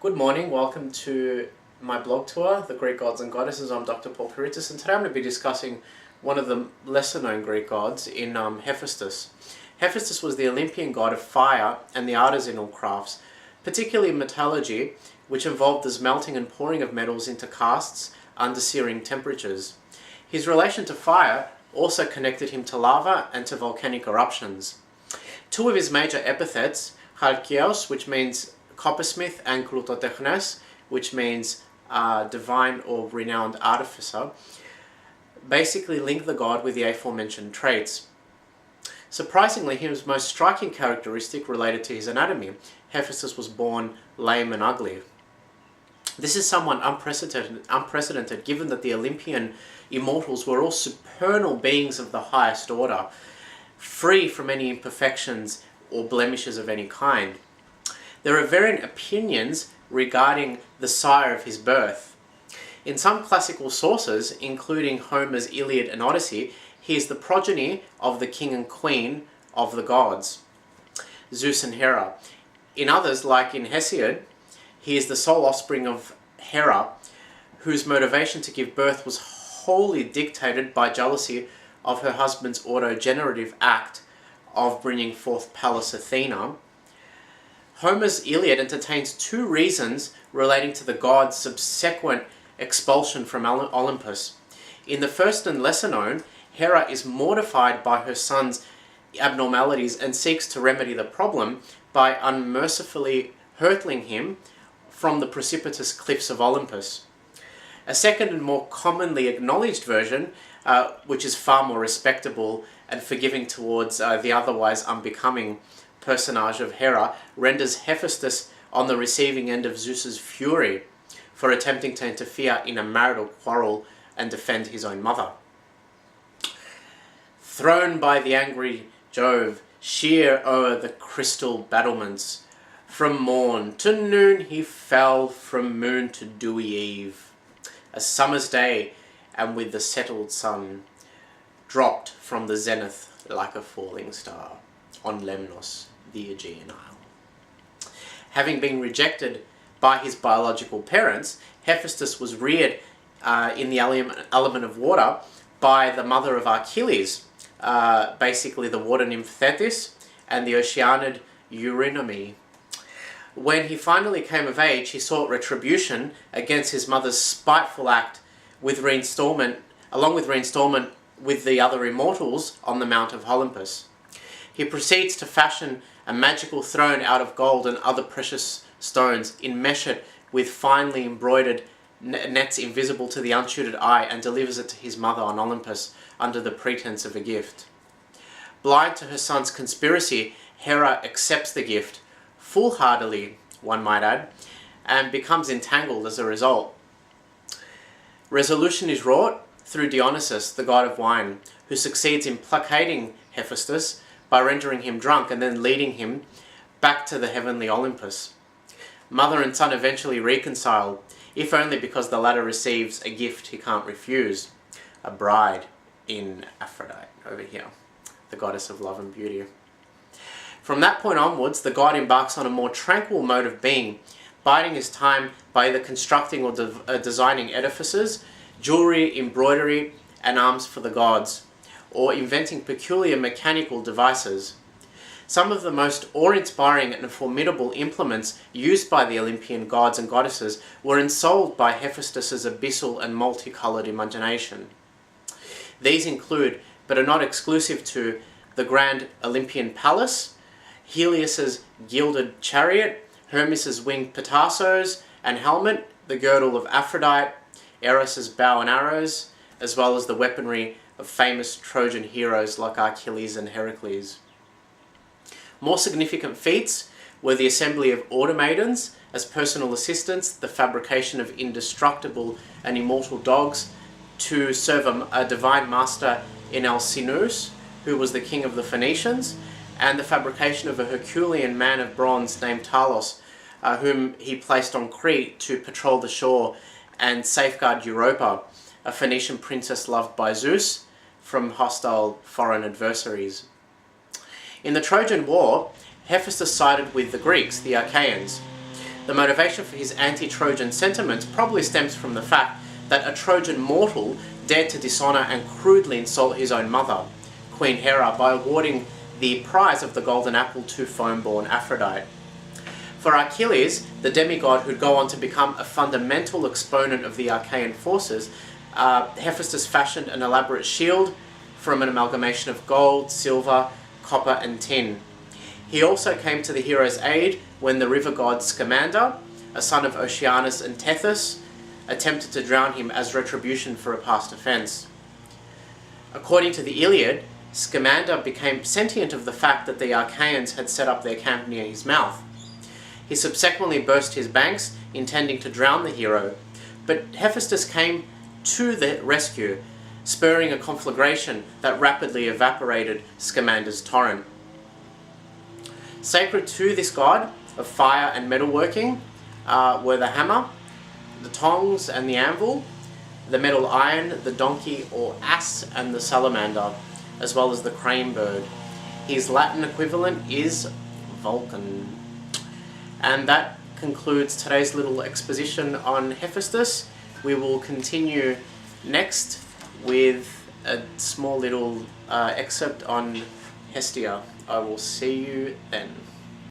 Good morning, welcome to my blog tour, The Greek Gods and Goddesses. I'm Dr. Paul Peritis, and today I'm going to be discussing one of the lesser known Greek gods in Hephaestus. Hephaestus was the Olympian god of fire and the artisanal crafts, particularly metallurgy, which involved the smelting and pouring of metals into casts under searing temperatures. His relation to fire also connected him to lava and to volcanic eruptions. Two of his major epithets, Chalkios, which means coppersmith, and Krutotechnes, which means divine or renowned artificer, basically link the god with the aforementioned traits. Surprisingly, his most striking characteristic related to his anatomy. Hephaestus was born lame and ugly. This is somewhat unprecedented given that the Olympian immortals were all supernal beings of the highest order, free from any imperfections or blemishes of any kind. There are varying opinions regarding the sire of his birth. In some classical sources, including Homer's Iliad and Odyssey, he is the progeny of the king and queen of the gods, Zeus and Hera. In others, like in Hesiod, he is the sole offspring of Hera, whose motivation to give birth was wholly dictated by jealousy of her husband's autogenerative act of bringing forth Pallas Athena. Homer's Iliad entertains two reasons relating to the god's subsequent expulsion from Olympus. In the first and lesser known, Hera is mortified by her son's abnormalities and seeks to remedy the problem by unmercifully hurtling him from the precipitous cliffs of Olympus. A second and more commonly acknowledged version, which is far more respectable and forgiving towards the otherwise unbecoming personage of Hera, renders Hephaestus on the receiving end of Zeus's fury for attempting to interfere in a marital quarrel and defend his own mother. Thrown by the angry Jove, sheer o'er the crystal battlements, from morn to noon he fell, from moon to dewy eve. A summer's day, and with the settled sun, dropped from the zenith like a falling star on Lemnos, the Aegean Isle. Having been rejected by his biological parents, Hephaestus was reared in the element of water by the mother of Achilles, basically the water nymph Thetis and the Oceanid Eurynome. When he finally came of age, he sought retribution against his mother's spiteful act along with reinstallment with the other immortals on the Mount of Olympus. He proceeds to fashion a magical throne out of gold and other precious stones, enmesh it with finely embroidered nets invisible to the untutored eye, and delivers it to his mother on Olympus under the pretense of a gift. Blind to her son's conspiracy, Hera accepts the gift, foolhardily, one might add, and becomes entangled as a result. Resolution is wrought through Dionysus, the god of wine, who succeeds in placating Hephaestus by rendering him drunk and then leading him back to the heavenly Olympus. Mother and son eventually reconcile, if only because the latter receives a gift he can't refuse, a bride in Aphrodite over here, the goddess of love and beauty. From that point onwards, the god embarks on a more tranquil mode of being, biding his time by either constructing or designing edifices, jewelry, embroidery, and arms for the gods, or inventing peculiar mechanical devices. Some of the most awe-inspiring and formidable implements used by the Olympian gods and goddesses were ensouled by Hephaestus's abyssal and multicolored imagination. These include, but are not exclusive to, the grand Olympian palace, Helios's gilded chariot, Hermes's winged petarsos and helmet, the girdle of Aphrodite, Eris's bow and arrows, as well as the weaponry of famous Trojan heroes like Achilles and Heracles. More significant feats were the assembly of automatons as personal assistants, the fabrication of indestructible and immortal dogs to serve a divine master in Alcinous, who was the king of the Phoenicians, and the fabrication of a Herculean man of bronze named Talos, whom he placed on Crete to patrol the shore and safeguard Europa, a Phoenician princess loved by Zeus, from hostile foreign adversaries. In the Trojan War, Hephaestus sided with the Greeks, the Achaeans. The motivation for his anti-Trojan sentiments probably stems from the fact that a Trojan mortal dared to dishonor and crudely insult his own mother, Queen Hera, by awarding the prize of the golden apple to foam-born Aphrodite. For Achilles, the demigod who'd go on to become a fundamental exponent of the Achaean forces, Hephaestus fashioned an elaborate shield from an amalgamation of gold, silver, copper and tin. He also came to the hero's aid when the river god Scamander, a son of Oceanus and Tethys, attempted to drown him as retribution for a past offense. According to the Iliad, Scamander became sentient of the fact that the Achaeans had set up their camp near his mouth. He subsequently burst his banks, intending to drown the hero, but Hephaestus came to the rescue, spurring a conflagration that rapidly evaporated Scamander's torrent. Sacred to this god of fire and metalworking were the hammer, the tongs and the anvil, the metal iron, the donkey or ass and the salamander, as well as the crane bird. His Latin equivalent is Vulcan. And that concludes today's little exposition on Hephaestus. We will continue next with a small little excerpt on Hestia. I will see you then.